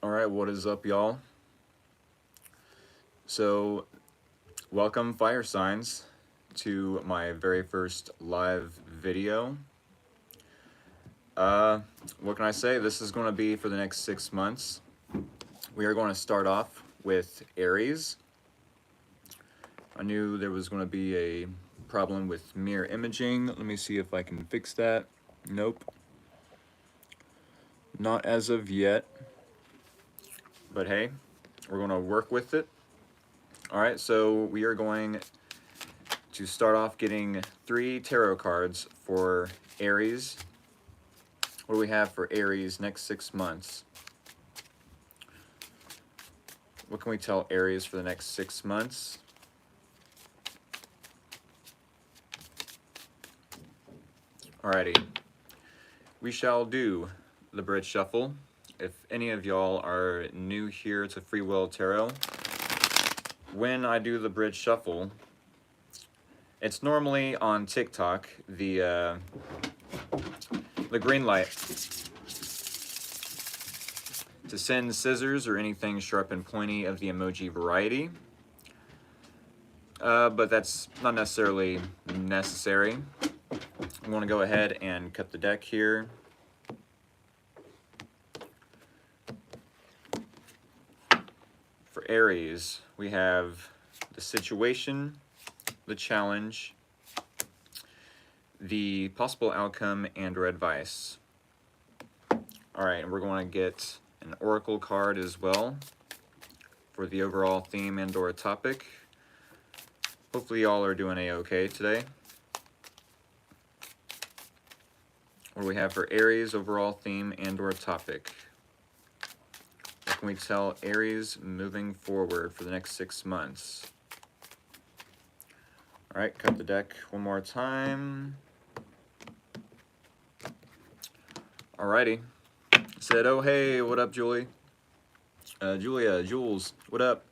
Alright, what is up, y'all? So, welcome, Fire Signs, to my very first live video. What can I say? This is going to be for the next 6 months. We are going to start off with Aries. I knew there was going to be a problem with mirror imaging. Let me see if I can fix that. Nope. Not as of yet. But hey, we're going to work with it. Alright, so we are going to start off getting 3 tarot cards for Aries. What do we have for Aries next 6 months? What can we tell Aries for the next 6 months? Alrighty, we shall do the Bridge Shuffle. If any of y'all are new here to Free Will Tarot, when I do the Bridge Shuffle, it's normally on TikTok, the green light to send scissors or anything sharp and pointy of the emoji variety. But that's not necessarily necessary. I'm going to go ahead and cut the deck here. For Aries, we have the situation, the challenge, the possible outcome, and or advice. Alright, and we're going to get an oracle card as well for the overall theme and or topic. Hopefully y'all are doing a-okay today. What do we have for Aries, overall theme and or topic? What can we tell Aries moving forward for the next 6 months? Alright, cut the deck one more time. Alrighty. Said, oh hey, what up, Julie? Jules, what up?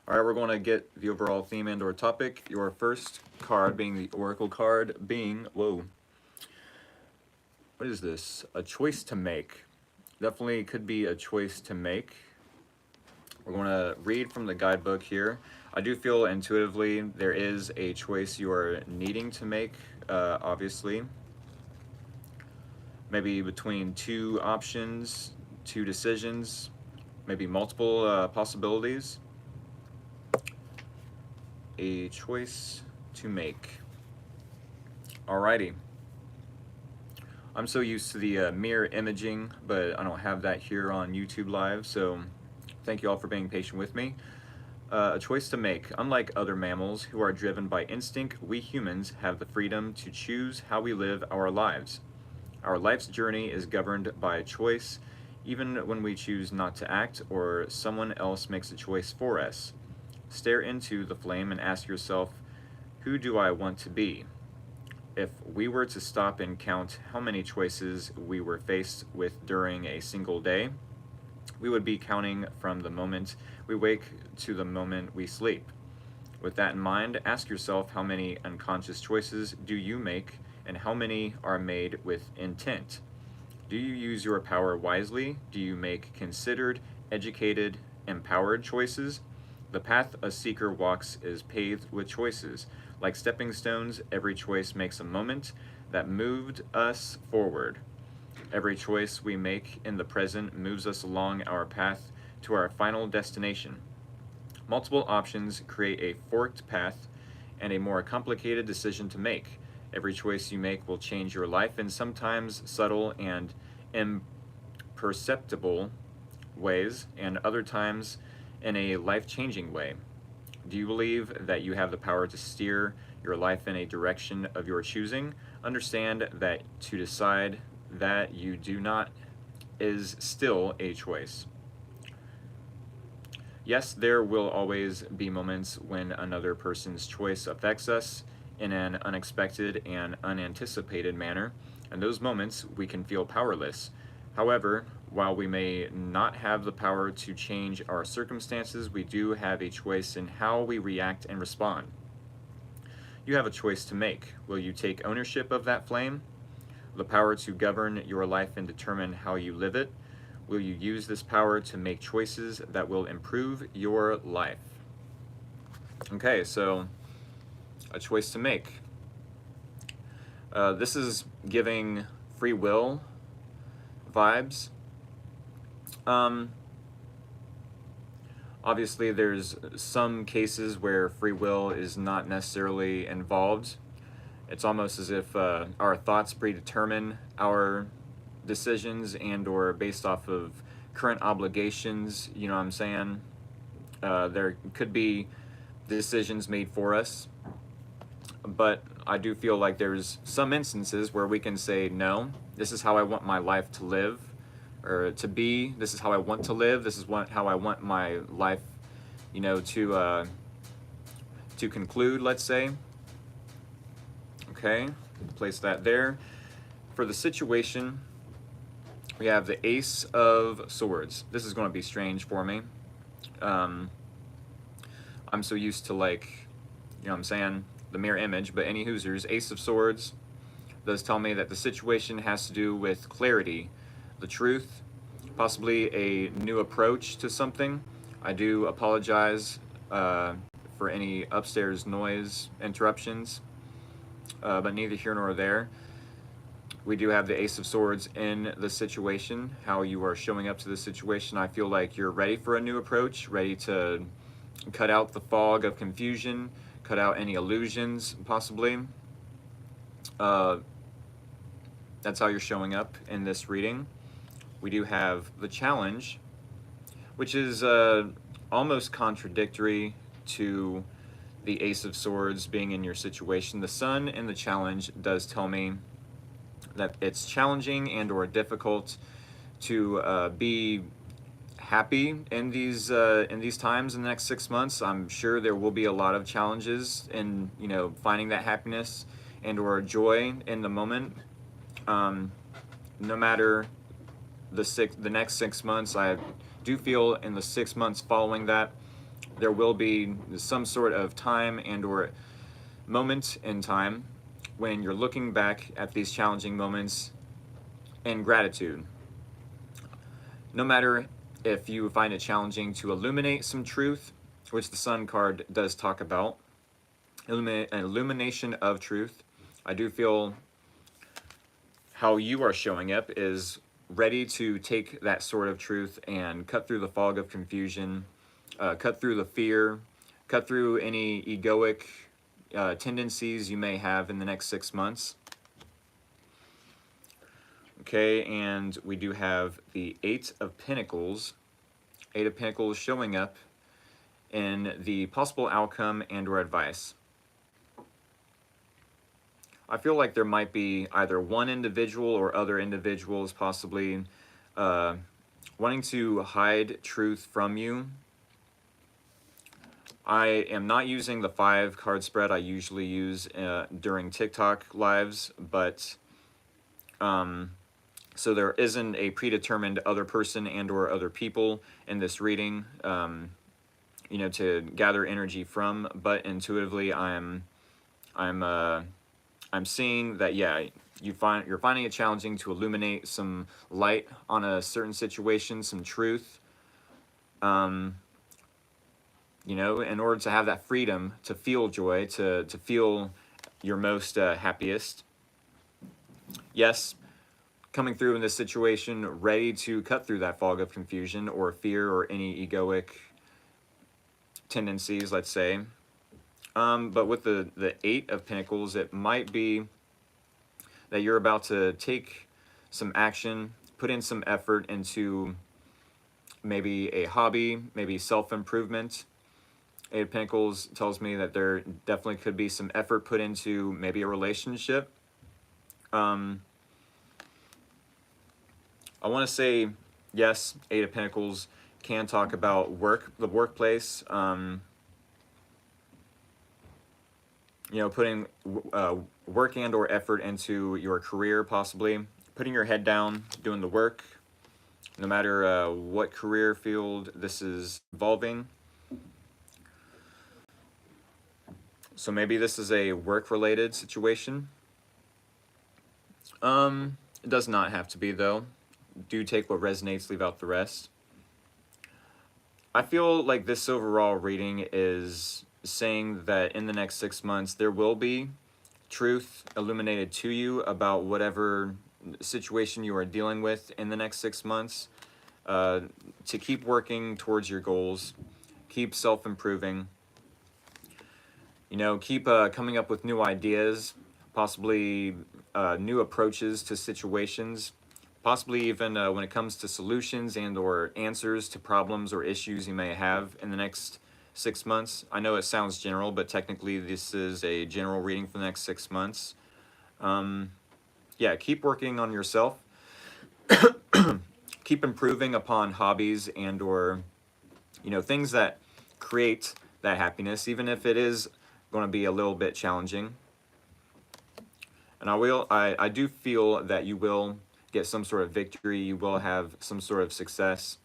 Alright, we're going to get the overall theme and or topic. Your first card being the oracle card being, whoa. What is this? A choice to make. Definitely could be a choice to make. We're going to read from the guidebook here. I do feel intuitively there is a choice you are needing to make, obviously. Maybe between 2 options, 2 decisions, maybe multiple possibilities. A choice to make. Alrighty. I'm so used to the mirror imaging, but I don't have that here on YouTube Live, so thank you all for being patient with me. A choice to make. Unlike other mammals who are driven by instinct, we humans have the freedom to choose how we live our lives. Our life's journey is governed by a choice, even when we choose not to act or someone else makes a choice for us. Stare into the flame and ask yourself, who do I want to be? If we were to stop and count how many choices we were faced with during a single day, we would be counting from the moment we wake to the moment we sleep. With that in mind, ask yourself how many unconscious choices do you make and how many are made with intent. Do you use your power wisely? Do you make considered, educated, empowered choices? The path a seeker walks is paved with choices. Like stepping stones, every choice makes a moment that moved us forward. Every choice we make in the present moves us along our path to our final destination. Multiple options create a forked path and a more complicated decision to make. Every choice you make will change your life in sometimes subtle and imperceptible ways, and other times in a life-changing way. Do you believe that you have the power to steer your life in a direction of your choosing? Understand that to decide that you do not is still a choice. Yes, there will always be moments when another person's choice affects us in an unexpected and unanticipated manner. In those moments, we can feel powerless. However, while we may not have the power to change our circumstances, we do have a choice in how we react and respond. You have a choice to make. Will you take ownership of that flame? The power to govern your life and determine how you live it? will you use this power to make choices that will improve your life? Okay, so a choice to make. This is giving free will vibes. Obviously, there's some cases where free will is not necessarily involved. It's almost as if our thoughts predetermine our decisions and or based off of current obligations, you know what I'm saying? There could be decisions made for us, but I do feel like there's some instances where we can say, no, this is how I want my life to live, or to be, this is how I want to live, this is how I want my life, you know, to conclude, let's say. Okay, place that there. For the situation, we have the Ace of Swords. This is going to be strange for me. I'm so used to, like, you know what I'm saying, the mirror image, but any Hoosers, Ace of Swords does tell me that the situation has to do with clarity, the truth, possibly a new approach to something. I do apologize for any upstairs noise interruptions, but neither here nor there. We do have the Ace of Swords in the situation, how you are showing up to the situation. I feel like you're ready for a new approach, ready to cut out the fog of confusion, cut out any illusions, possibly. That's how you're showing up in this reading. We do have the Challenge, which is almost contradictory to the Ace of Swords being in your situation. The Sun in the Challenge does tell me that it's challenging and or difficult to be happy in these times in the next 6 months. I'm sure there will be a lot of challenges in, you know, finding that happiness and or joy in the moment. No matter the next 6 months, I do feel in the 6 months following that there will be some sort of time and or moment in time when you're looking back at these challenging moments in gratitude. No matter if you find it challenging to illuminate some truth, which the Sun card does talk about, an illumination of truth, I do feel how you are showing up is ready to take that sort of truth and cut through the fog of confusion, cut through the fear, cut through any egoic tendencies you may have in the next 6 months. Okay, and we do have the Eight of Pentacles. Eight of Pentacles showing up in the possible outcome and or advice. I feel like there might be either one individual or other individuals possibly wanting to hide truth from you. I am not using the 5 card spread I usually use during TikTok lives, but so there isn't a predetermined other person and or other people in this reading, you know, to gather energy from, but intuitively I'm seeing that, yeah, you're finding it challenging to illuminate some light on a certain situation, some truth. You know, in order to have that freedom to feel joy, to feel your most happiest. Yes, coming through in this situation, ready to cut through that fog of confusion or fear or any egoic tendencies, let's say. But with the Eight of Pentacles, it might be that you're about to take some action, put in some effort into maybe a hobby, maybe self-improvement. Eight of Pentacles tells me that there definitely could be some effort put into maybe a relationship. I want to say, yes, Eight of Pentacles can talk about work, the workplace, you know, putting work and or effort into your career, possibly putting your head down, doing the work, no matter what career field this is involving. So maybe this is a work-related situation. It does not have to be, though. do take what resonates, leave out the rest. I feel like this overall reading is saying that in the next 6 months there will be truth illuminated to you about whatever situation you are dealing with in the next 6 months. To keep working towards your goals, keep self-improving, keep coming up with new ideas, possibly new approaches to situations, possibly even when it comes to solutions and or answers to problems or issues you may have in the next 6 months. I know it sounds general, but technically this is a general reading for the next 6 months. Yeah, keep working on yourself. Keep improving upon hobbies and or things that create that happiness, even if it is going to be a little bit challenging. And I do feel that you will get some sort of victory, you will have some sort of success,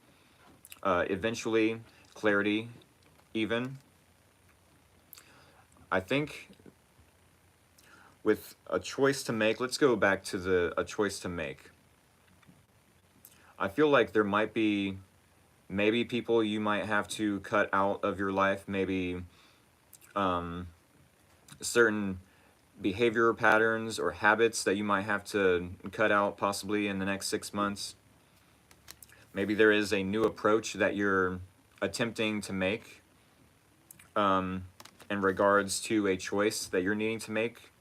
eventually, clarity even. I think with a choice to make, let's go back to a choice to make. I feel like there might be maybe people you might have to cut out of your life, maybe certain behavior patterns or habits that you might have to cut out possibly in the next 6 months. Maybe there is a new approach that you're attempting to make in regards to a choice that you're needing to make.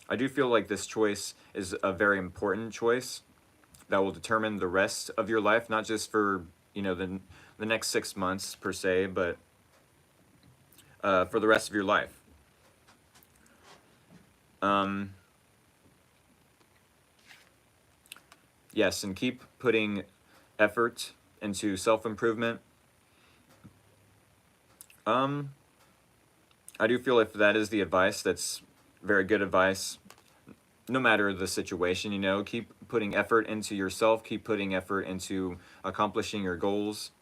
I do feel like this choice is a very important choice that will determine the rest of your life, not just for the next 6 months per se, but for the rest of your life. Yes, and keep putting effort into self-improvement. I do feel if that is the advice, that's very good advice. No matter the situation, keep putting effort into yourself, keep putting effort into accomplishing your goals.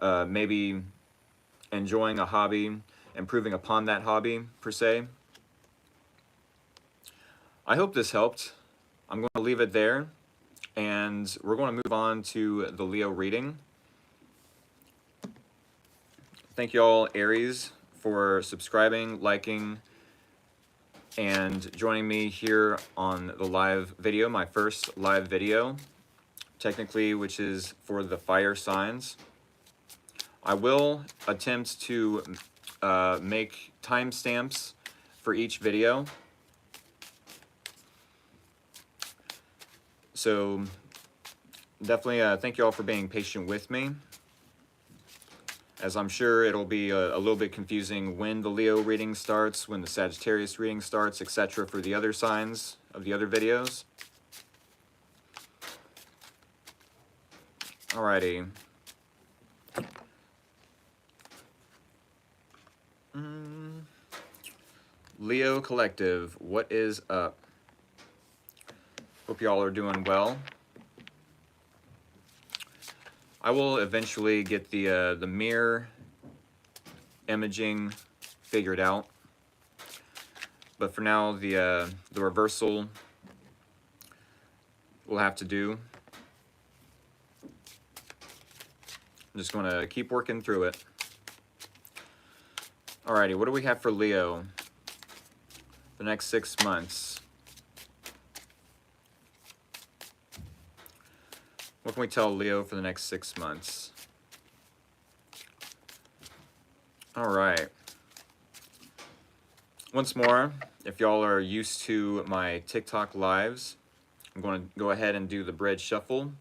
Maybe enjoying a hobby, improving upon that hobby, per se. I hope this helped. I'm going to leave it there, and we're going to move on to the Leo reading. Thank you all, Aries, for subscribing, liking, and joining me here on the live video, my first live video, technically, which is for the fire signs. I will attempt to make timestamps for each video. So definitely thank you all for being patient with me, as I'm sure it'll be a little bit confusing when the Leo reading starts, when the Sagittarius reading starts, etc. for the other signs of the other videos. Alrighty. Leo Collective, what is up? Hope y'all are doing well. I will eventually get the mirror imaging figured out, but for now the reversal will have to do. I'm just going to keep working through it. Alrighty, what do we have for Leo the next 6 months? What can we tell Leo for the next 6 months? All right. Once more, if y'all are used to my TikTok lives, I'm going to go ahead and do the bridge shuffle.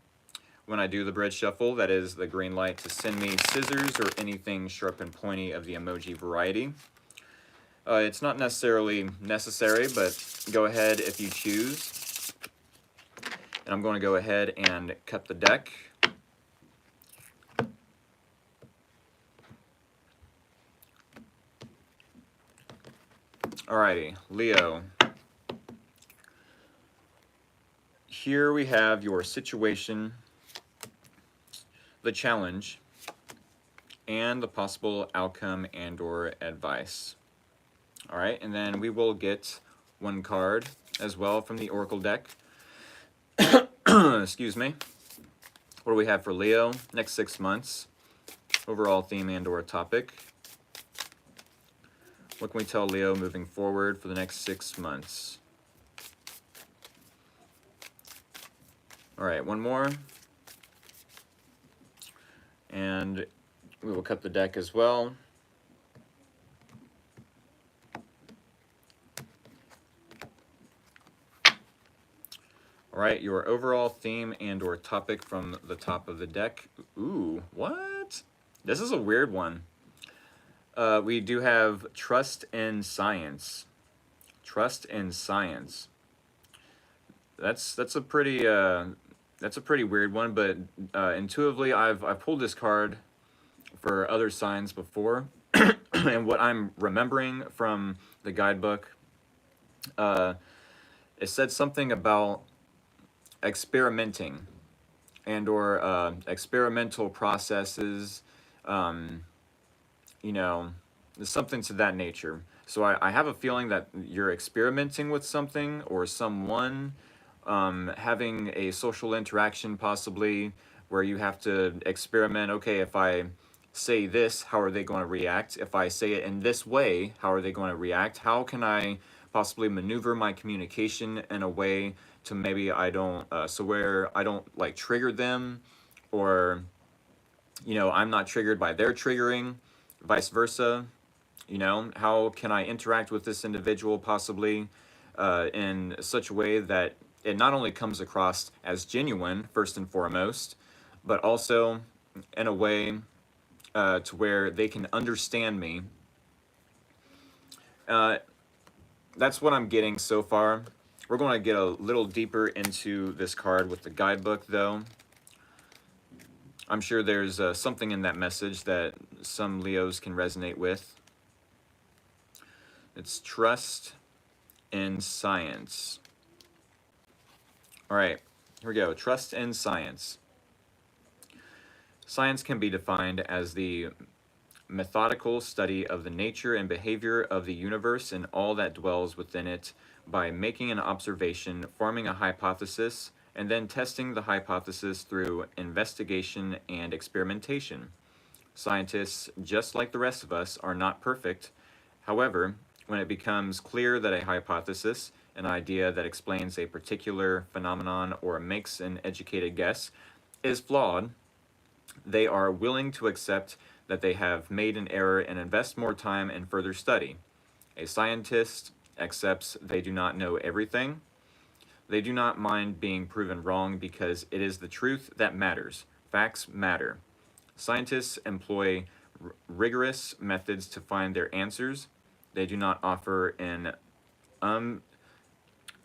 When I do the bridge shuffle, that is the green light to send me scissors or anything sharp and pointy of the emoji variety. It's not necessarily necessary, but go ahead if you choose. And I'm going to go ahead and cut the deck. Alrighty, Leo. Here we have your situation, the challenge, and the possible outcome and or advice. Alright, and then we will get one card as well from the Oracle deck. Excuse me. What do we have for Leo? Next 6 months. Overall theme and or topic. What can we tell Leo moving forward for the next 6 months? All right, one more. And we will cut the deck as well. All right, your overall theme and or topic from the top of the deck. Ooh, what? This is a weird one. We do have trust in science. Trust in science. That's a pretty weird one, but intuitively I've pulled this card for other signs before, and what I'm remembering from the guidebook, it said something about experimenting and or experimental processes, you know, something to that nature. So I have a feeling that you're experimenting with something or someone, having a social interaction possibly where you have to experiment. Okay, if I say this, how are they going to react? If I say it in this way, how are they going to react? How can I possibly maneuver my communication in a way to maybe I don't, so where I don't like trigger them, or, you know, I'm not triggered by their triggering, vice versa. You know, how can I interact with this individual possibly in such a way that it not only comes across as genuine, first and foremost, but also in a way to where they can understand me. That's what I'm getting so far. We're going to get a little deeper into this card with the guidebook, though. I'm sure there's something in that message that some Leos can resonate with. It's trust in science. All right, here we go. Trust in science. Science can be defined as the methodical study of the nature and behavior of the universe and all that dwells within it by making an observation, forming a hypothesis, and then testing the hypothesis through investigation and experimentation. Scientists, just like the rest of us, are not perfect. However, when it becomes clear that a hypothesis, an idea that explains a particular phenomenon or makes an educated guess, is flawed, they are willing to accept that they have made an error and invest more time in further study. A scientist accepts they do not know everything. They do not mind being proven wrong because it is the truth that matters. Facts matter. Scientists employ rigorous methods to find their answers. They do not offer an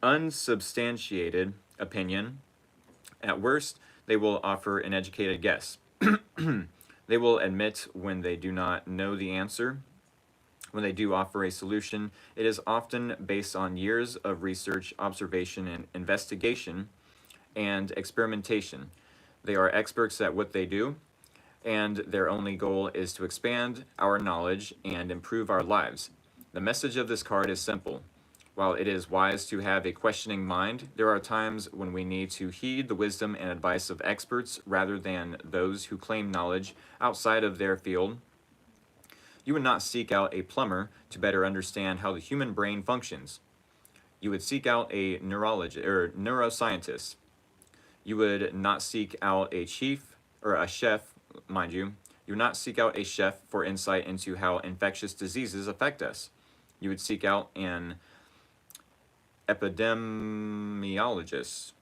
unsubstantiated opinion. At worst, they will offer an educated guess. They will admit when they do not know the answer. When they do offer a solution, it is often based on years of research, observation, and investigation, and experimentation. They are experts at what they do, and their only goal is to expand our knowledge and improve our lives. The message of this card is simple. While it is wise to have a questioning mind, there are times when we need to heed the wisdom and advice of experts rather than those who claim knowledge outside of their field. You would not seek out a plumber to better understand how the human brain functions. You would seek out a neurologist or neuroscientist. You would not seek out a chief or a chef, mind you. You would not seek out a chef for insight into how infectious diseases affect us. You would seek out an epidemiologist.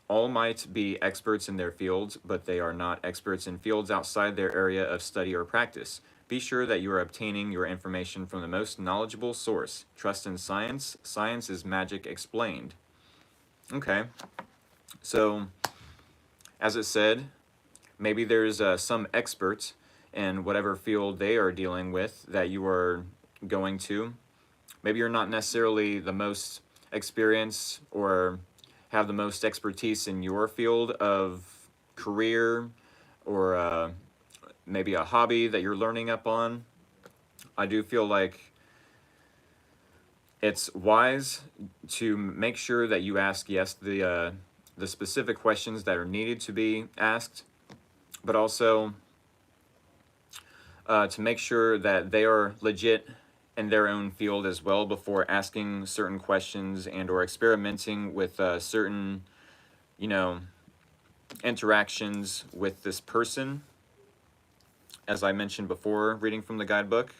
All might be experts in their fields, but they are not experts in fields outside their area of study or practice. Be sure that you are obtaining your information from the most knowledgeable source. Trust in science. Science is magic explained. Okay. So, as it said, maybe there's some expert in whatever field they are dealing with that you are going to. Maybe you're not necessarily the most experienced or have the most expertise in your field of career or maybe a hobby that you're learning up on. I do feel like it's wise to make sure that you ask, yes, the the specific questions that are needed to be asked, but also to make sure that they are legit in their own field as well before asking certain questions and or experimenting with certain, you know, interactions with this person, as I mentioned before, reading from the guidebook.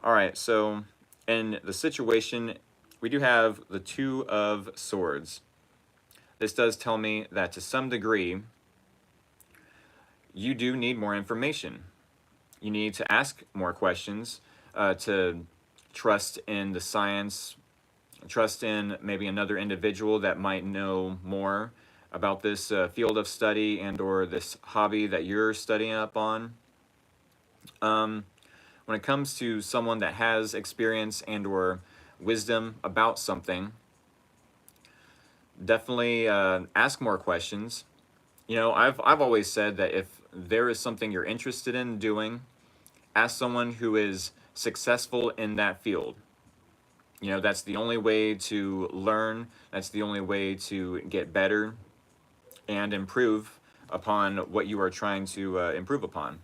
All right, so in the situation, we do have the Two of Swords. This does tell me that to some degree, you do need more information. You need to ask more questions to trust in the science, trust in maybe another individual that might know more about this field of study and or this hobby that you're studying up on. When it comes to someone that has experience and or wisdom about something, definitely ask more questions. You know, I've always said that if there is something you're interested in doing, ask someone who is successful in that field. You know, that's the only way to learn, that's the only way to get better and improve upon what you are trying to improve upon.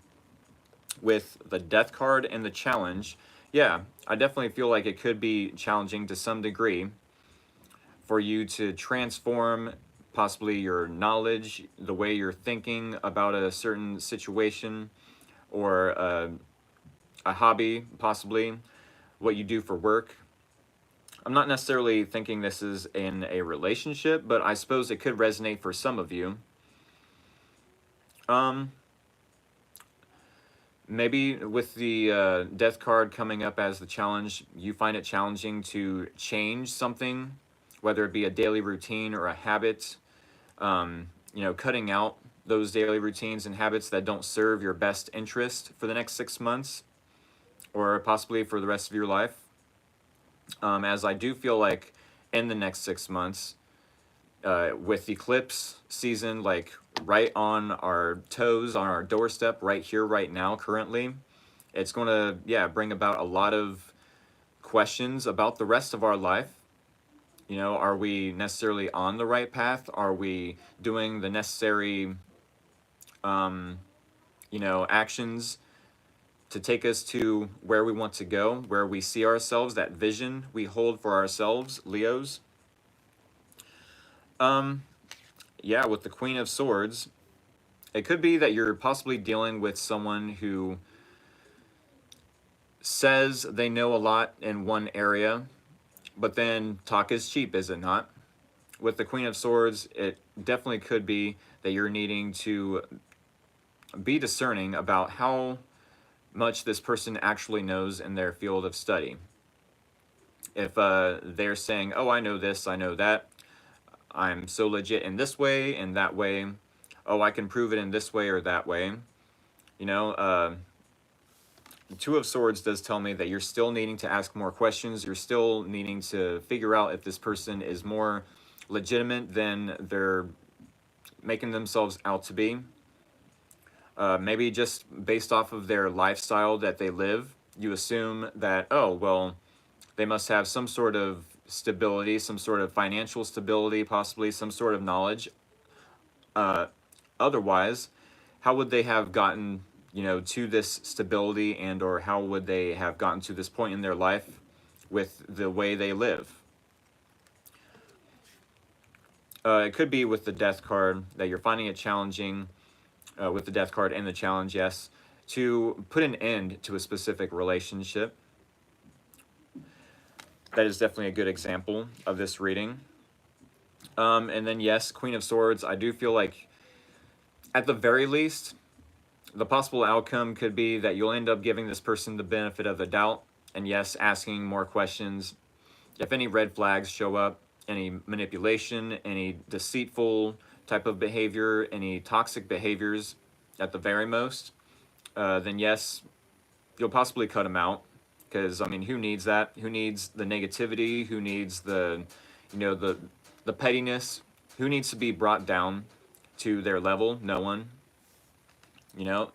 With the Death card and the challenge, yeah, I definitely feel like it could be challenging to some degree for you to transform possibly your knowledge, the way you're thinking about a certain situation or a hobby, possibly what you do for work. I'm not necessarily thinking this is in a relationship, but I suppose it could resonate for some of you. Maybe with the Death card coming up as the challenge, you find it challenging to change something, whether it be a daily routine or a habit. You know, cutting out those daily routines and habits that don't serve your best interest for the next 6 months or possibly for the rest of your life. As I do feel like in the next 6 months, with eclipse season like right on our toes, on our doorstep, right here, right now, currently, it's going to, yeah, bring about a lot of questions about the rest of our life. You know, are we necessarily on the right path? Are we doing the necessary, you know, actions to take us to where we want to go, where we see ourselves, that vision we hold for ourselves, Leos? Yeah, with the Queen of Swords, it could be that you're possibly dealing with someone who says they know a lot in one area, but then talk is cheap, is it not? With the Queen of Swords, it definitely could be that you're needing to be discerning about how much this person actually knows in their field of study. If they're saying, oh, I know this, I know that, I'm so legit in this way and that way, oh, I can prove it in this way or that way. You know, the Two of Swords does tell me that you're still needing to ask more questions. You're still needing to figure out if this person is more legitimate than they're making themselves out to be. Maybe just based off of their lifestyle that they live, you assume that, oh, well, they must have some sort of stability, some sort of financial stability, possibly some sort of knowledge. Otherwise, how would they have gotten, you know, to this stability, and or how would they have gotten to this point in their life with the way they live? It could be with the Death card that you're finding it challenging, with the Death card and the challenge, yes, to put an end to a specific relationship. That is definitely a good example of this reading. And then, yes, Queen of Swords, I do feel like, at the very least, the possible outcome could be that you'll end up giving this person the benefit of the doubt, and yes, asking more questions. If any red flags show up, any manipulation, any deceitful type of behavior, any toxic behaviors at the very most, then yes, you'll possibly cut them out. Because, I mean, who needs that? Who needs the negativity? Who needs the, you know, the pettiness? Who needs to be brought down to their level? No one. You know?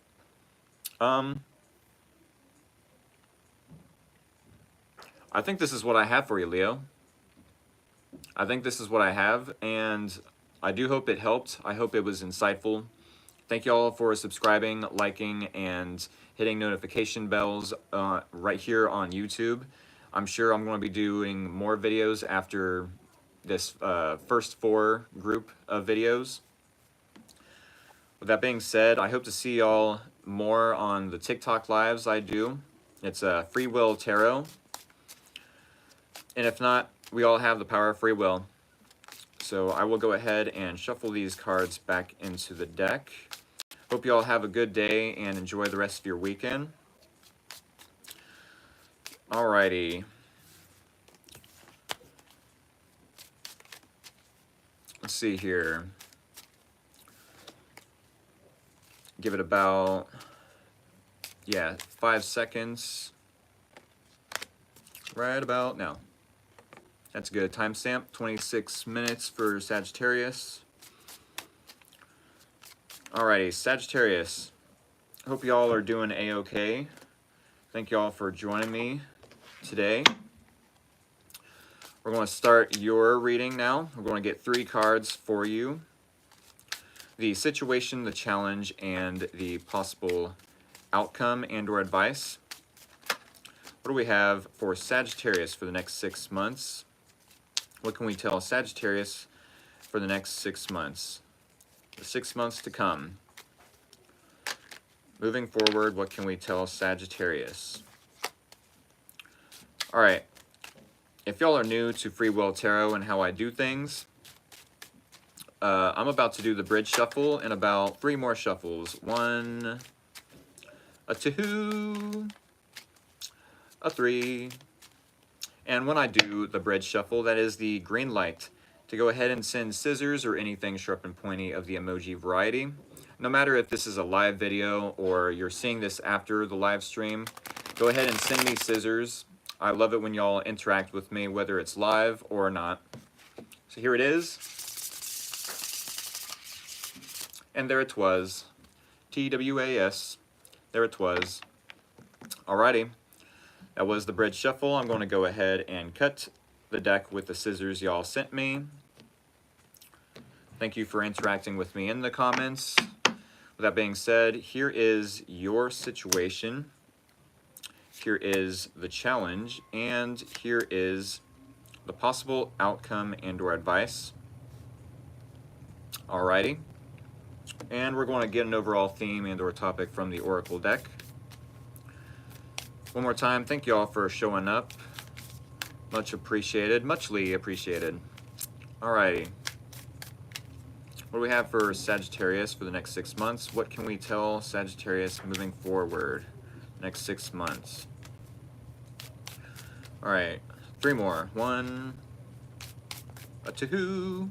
I think this is what I have for you, Leo. I think this is what I have, and I do hope it helped. I hope it was insightful. Thank you all for subscribing, liking, and hitting notification bells right here on YouTube. I'm sure I'm going to be doing more videos after this first 4 group of videos. With that being said, I hope to see y'all more on the TikTok lives I do. It's Free Will Tarot. And if not, we all have the power of free will. So I will go ahead and shuffle these cards back into the deck. Hope you all have a good day and enjoy the rest of your weekend. Alrighty. Let's see here. Give it about, 5 seconds. Right about now. That's a good timestamp. 26 minutes for Sagittarius. Alrighty, Sagittarius. Hope y'all are doing a-okay. Thank y'all for joining me today. We're going to start your reading now. We're going to get 3 cards for you. The situation, the challenge, and the possible outcome and or advice. What do we have for Sagittarius for the next 6 months? What can we tell Sagittarius for the next 6 months? The 6 months to come. Moving forward, what can we tell Sagittarius? All right. If y'all are new to Free Will Tarot and how I do things, I'm about to do the bridge shuffle in about 3 more shuffles. 1, a 2, a 3. And when I do the bridge shuffle, that is the green light to go ahead and send scissors or anything sharp and pointy of the emoji variety. No matter if this is a live video or you're seeing this after the live stream, go ahead and send me scissors. I love it when y'all interact with me, whether it's live or not. So here it is. And there it was. TWAS. There it was. Alrighty. That was the bridge shuffle. I'm going to go ahead and cut the deck with the scissors y'all sent me. Thank you for interacting with me in the comments. With that being said, here is your situation. Here is the challenge. And here is the possible outcome and or advice. Alrighty. And we're going to get an overall theme and or topic from the Oracle deck. One more time, thank you all for showing up. Much appreciated, muchly appreciated. Alrighty. What do we have for Sagittarius for the next 6 months? What can we tell Sagittarius moving forward next 6 months? Alright, 3 more. 1, a 2,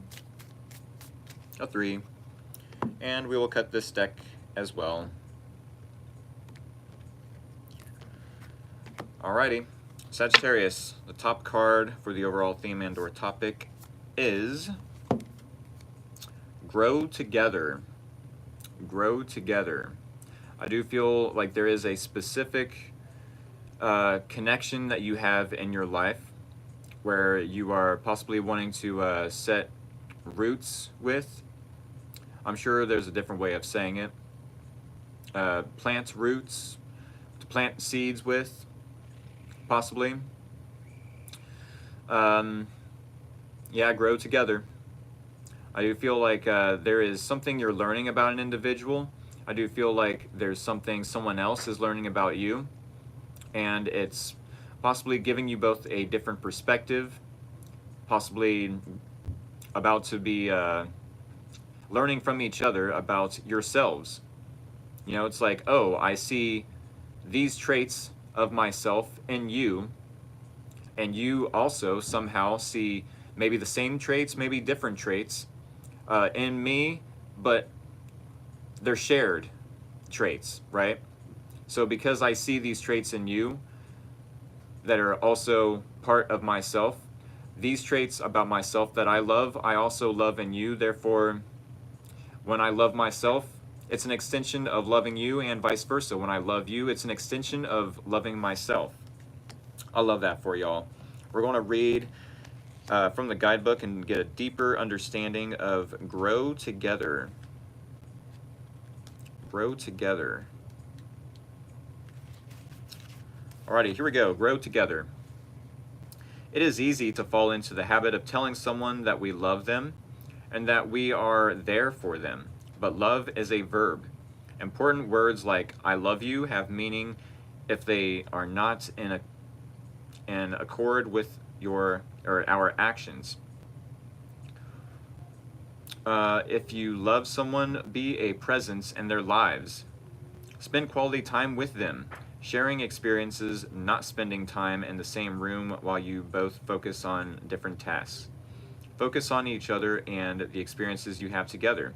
a 3. And we will cut this deck as well. Alrighty, Sagittarius, the top card for the overall theme and or topic is Grow Together. Grow Together. I do feel like there is a specific connection that you have in your life where you are possibly wanting to set roots with. I'm sure there's a different way of saying it. Plant roots, to plant seeds with. Possibly. Yeah, grow together. I do feel like there is something you're learning about an individual. I do feel like there's something someone else is learning about you. And it's possibly giving you both a different perspective. Possibly about to be learning from each other about yourselves. You know, it's like, oh, I see these traits of myself in you, and you also somehow see maybe the same traits, maybe different traits in me, but they're shared traits, right? So because I see these traits in you that are also part of myself, these traits about myself that I love, I also love in you. Therefore, when I love myself, it's an extension of loving you, and vice versa. When I love you, it's an extension of loving myself. I love that for y'all. We're going to read from the guidebook and get a deeper understanding of grow together. Grow together. Alrighty, here we go. Grow together. It is easy to fall into the habit of telling someone that we love them and that we are there for them. But love is a verb. Important words like I love you have meaning if they are not in accord with our actions. If you love someone, be a presence in their lives. Spend quality time with them, sharing experiences, not spending time in the same room while you both focus on different tasks. Focus on each other and the experiences you have together.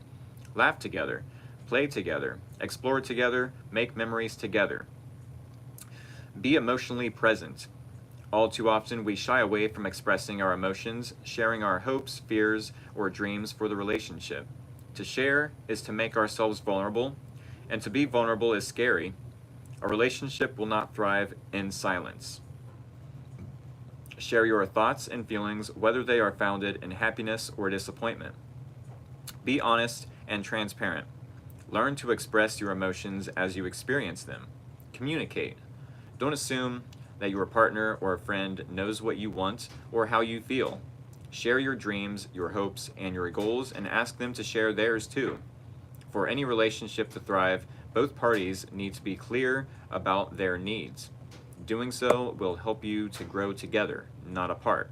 Laugh together, play together, explore together, make memories together. Be emotionally present. All too often, we shy away from expressing our emotions, sharing our hopes, fears, or dreams for the relationship. To share is to make ourselves vulnerable, and to be vulnerable is scary. A relationship will not thrive in silence. Share your thoughts and feelings, whether they are founded in happiness or disappointment. Be honest and transparent. Learn to express your emotions as you experience them. Communicate. Don't assume that your partner or a friend knows what you want or how you feel. Share your dreams, your hopes, and your goals, and ask them to share theirs too. For any relationship to thrive, both parties need to be clear about their needs. Doing so will help you to grow together, not apart.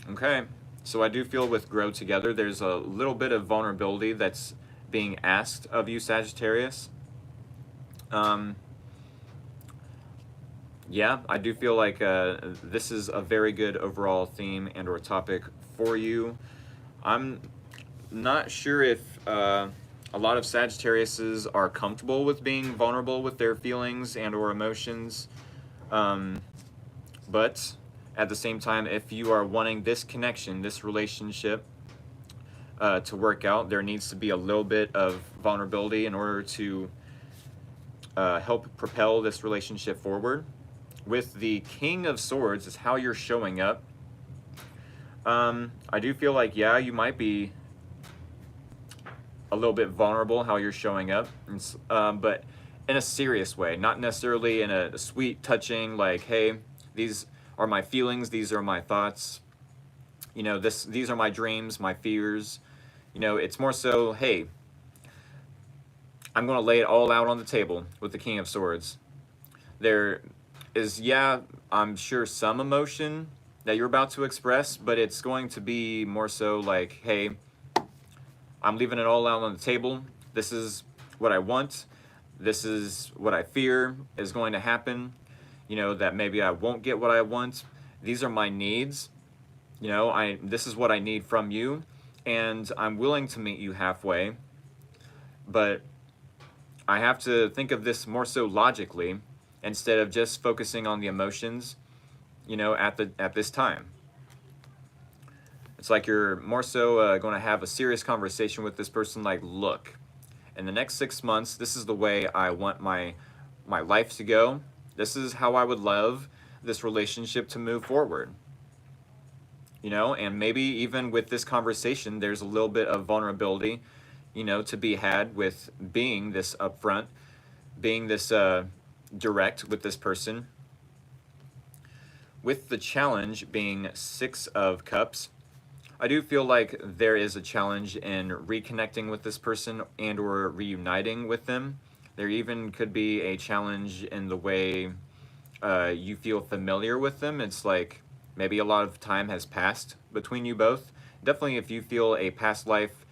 Okay, so I do feel with grow together, there's a little bit of vulnerability that's being asked of you, Sagittarius. Yeah, I do feel like this is a very good overall theme and or topic for you. I'm not sure if a lot of Sagittariuses are comfortable with being vulnerable with their feelings and or emotions. But at the same time, if you are wanting this connection, this relationship to work out, there needs to be a little bit of vulnerability in order to help propel this relationship forward. With the King of Swords is how you're showing up. I do feel like, yeah, you might be a little bit vulnerable how you're showing up, but in a serious way, not necessarily in a sweet, touching, like, hey, these are my feelings, these are my thoughts, you know, these are my dreams, my fears. You know, it's more so, hey, I'm going to lay it all out on the table with the King of Swords. There is, yeah, I'm sure some emotion that you're about to express, but it's going to be more so like, hey, I'm leaving it all out on the table. This is what I want. This is what I fear is going to happen. You know, that maybe I won't get what I want. These are my needs. You know, this is what I need from you, and I'm willing to meet you halfway. But I have to think of this more so logically instead of just focusing on the emotions, you know, at this time. It's like you're more so going to have a serious conversation with this person, like, look, in the next 6 months, this is the way I want my life to go. This is how I would love this relationship to move forward. You know, and maybe even with this conversation, there's a little bit of vulnerability, you know, to be had with being this upfront, being this direct with this person. With the challenge being 6 of Cups, I do feel like there is a challenge in reconnecting with this person and or reuniting with them. There even could be a challenge in the way you feel familiar with them. It's like maybe a lot of time has passed between you both. Definitely if you feel a past life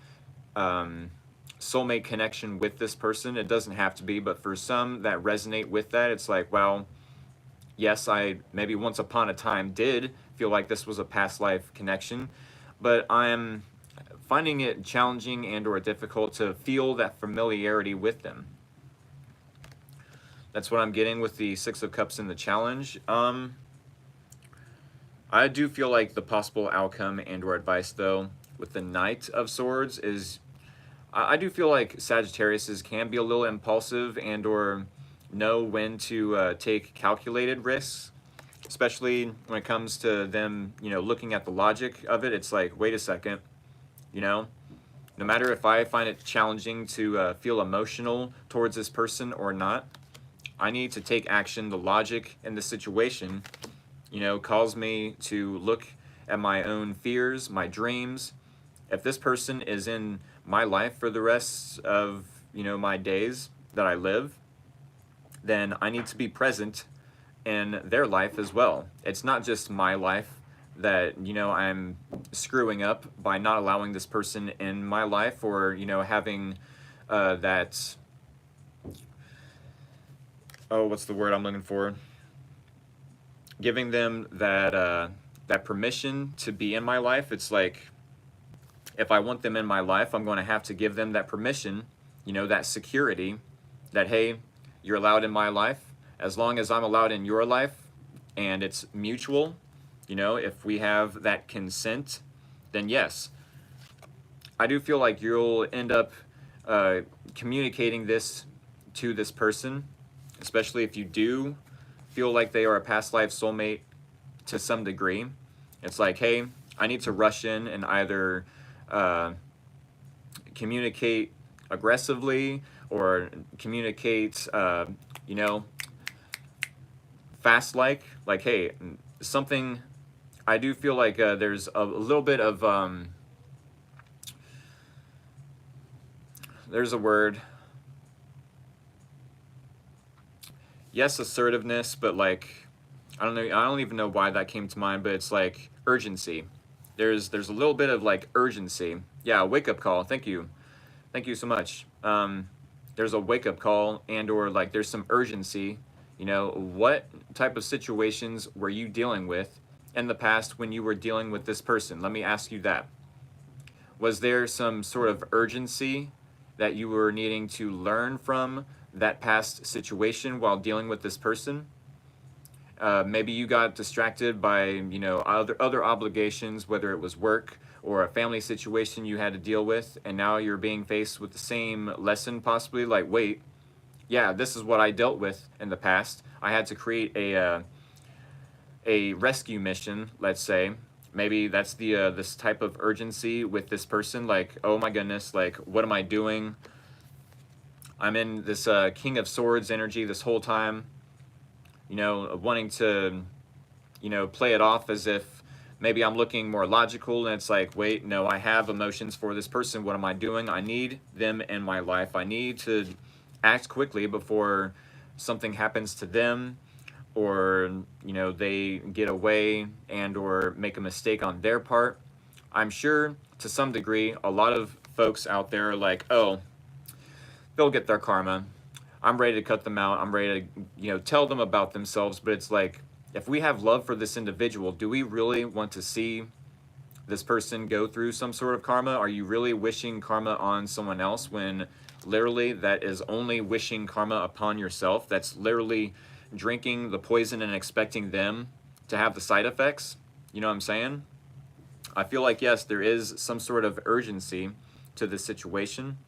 soulmate connection with this person, it doesn't have to be, but for some that resonate with that, it's like, well, yes, I maybe once upon a time did feel like this was a past life connection, but I'm finding it challenging and or difficult to feel that familiarity with them. That's what I'm getting with the 6 of Cups in the challenge. I do feel like the possible outcome and or advice, though, with the Knight of Swords is, I do feel like Sagittariuses can be a little impulsive and or know when to take calculated risks. especially when it comes to them, you know, looking at the logic of it. It's like, wait a second, you know, no matter if I find it challenging to feel emotional towards this person or not, I need to take action. The logic in the situation, you know, calls me to look at my own fears, my dreams. If this person is in my life for the rest of, you know, my days that I live, then I need to be present in their life as well. It's not just my life that, you know, I'm screwing up by not allowing this person in my life, or, you know, having that, oh, what's the word I'm looking for? Giving them that that permission to be in my life. It's like, if I want them in my life, I'm going to have to give them that permission, you know, that security that, hey, you're allowed in my life as long as I'm allowed in your life, and it's mutual. You know, if we have that consent, then yes. I do feel like you'll end up communicating this to this person, especially if you do feel like they are a past life soulmate to some degree. It's like, hey, I need to rush in and either communicate aggressively or communicate, you know, fast like, hey, something. I do feel like there's a little bit of, there's a word, yes, assertiveness, but like, I don't know, I don't even know why that came to mind, but it's like urgency. There's a little bit of like urgency. Yeah, wake up call. Thank you so much. There's a wake up call, and or like there's some urgency. You know, what type of situations were you dealing with in the past when you were dealing with this person? Let me ask you that. Was there some sort of urgency that you were needing to learn from that past situation while dealing with this person? Maybe you got distracted by, you know, other obligations, whether it was work or a family situation you had to deal with, and now you're being faced with the same lesson, possibly. Like, wait, yeah, this is what I dealt with in the past. I had to create a rescue mission, let's say. Maybe that's the this type of urgency with this person. Like, oh my goodness, like, what am I doing? I'm in this King of Swords energy this whole time, you know, wanting to, you know, play it off as if maybe I'm looking more logical, and it's like, wait, no, I have emotions for this person. What am I doing? I need them in my life. I need to act quickly before something happens to them, or, you know, they get away and or make a mistake on their part. I'm sure to some degree a lot of folks out there are like, oh, they'll get their karma. I'm ready to cut them out. I'm ready to, you know, tell them about themselves. But it's like, if we have love for this individual, do we really want to see this person go through some sort of karma? Are you really wishing karma on someone else when literally that is only wishing karma upon yourself? That's literally drinking the poison and expecting them to have the side effects. You know what I'm saying? I feel like, yes, there is some sort of urgency to this situation.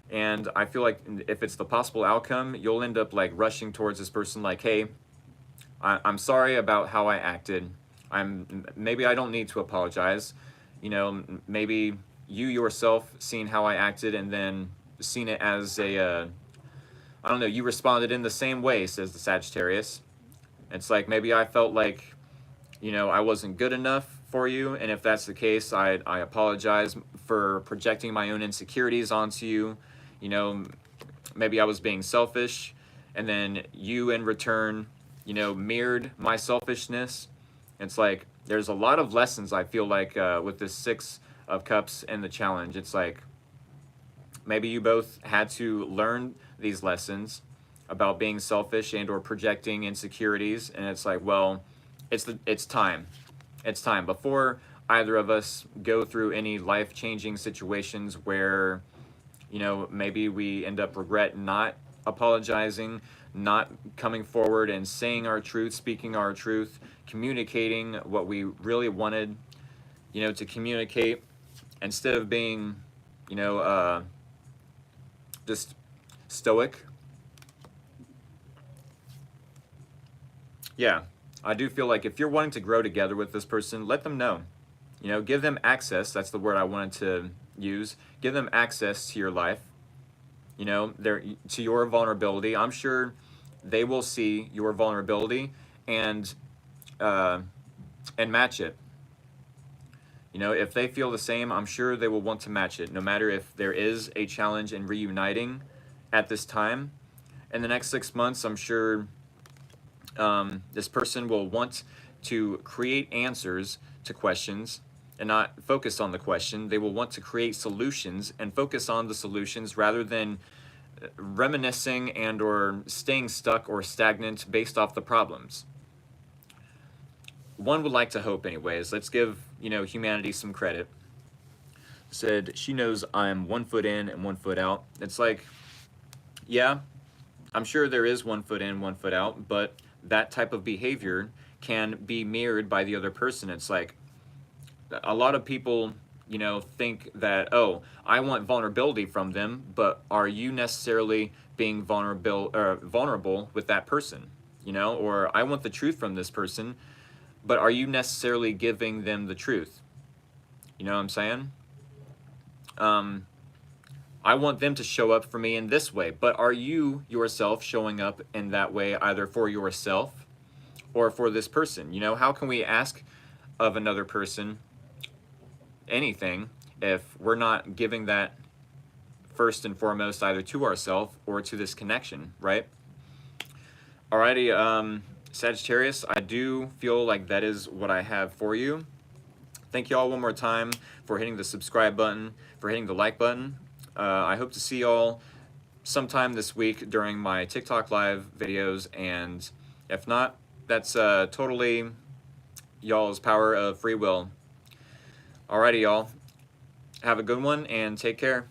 And I feel like if it's the possible outcome, you'll end up like rushing towards this person like, hey, I'm sorry about how I acted. Maybe I don't need to apologize. You know, maybe you yourself seen how I acted and then seen it as a, I don't know, you responded in the same way, says the Sagittarius. It's like, maybe I felt like, you know, I wasn't good enough for you. And if that's the case, I apologize for projecting my own insecurities onto you. You know, maybe I was being selfish, and then you in return, you know, mirrored my selfishness. It's like, there's a lot of lessons I feel like with this Six of Cups and the challenge. It's like, maybe you both had to learn these lessons about being selfish and or projecting insecurities, and it's like, well, it's time. It's time before either of us go through any life-changing situations where, you know, maybe we end up regret not apologizing, not coming forward and saying our truth, speaking our truth, communicating what we really wanted, you know, to communicate, instead of being, you know, just stoic. Yeah. I do feel like if you're wanting to grow together with this person, let them know. You know, give them access. That's the word I wanted to use. Give them access to your life. You know, to your vulnerability. I'm sure they will see your vulnerability and uh, match it. You know, if they feel the same, I'm sure they will want to match it, no matter if there is a challenge in reuniting at this time. In the next 6 months, I'm sure this person will want to create answers to questions and not focus on the question. They will want to create solutions and focus on the solutions rather than reminiscing and or staying stuck or stagnant based off the problems. One would like to hope anyways. Let's give, you know, humanity some credit. Said she knows I'm 1 foot in and 1 foot out. It's like, yeah, I'm sure there is 1 foot in, 1 foot out, but that type of behavior can be mirrored by the other person. It's like a lot of people, you know, think that, oh, I want vulnerability from them, but are you necessarily being vulnerable with that person? You know, or I want the truth from this person, but are you necessarily giving them the truth? You know what I'm saying? I want them to show up for me in this way, but are you yourself showing up in that way either for yourself or for this person? You know, how can we ask of another person anything if we're not giving that first and foremost either to ourselves or to this connection, right? Alrighty, Sagittarius, I do feel like that is what I have for you. Thank you all one more time for hitting the subscribe button, for hitting the like button. I hope to see y'all sometime this week during my TikTok live videos, and if not, that's totally y'all's power of free will. Alrighty, y'all. Have a good one and take care.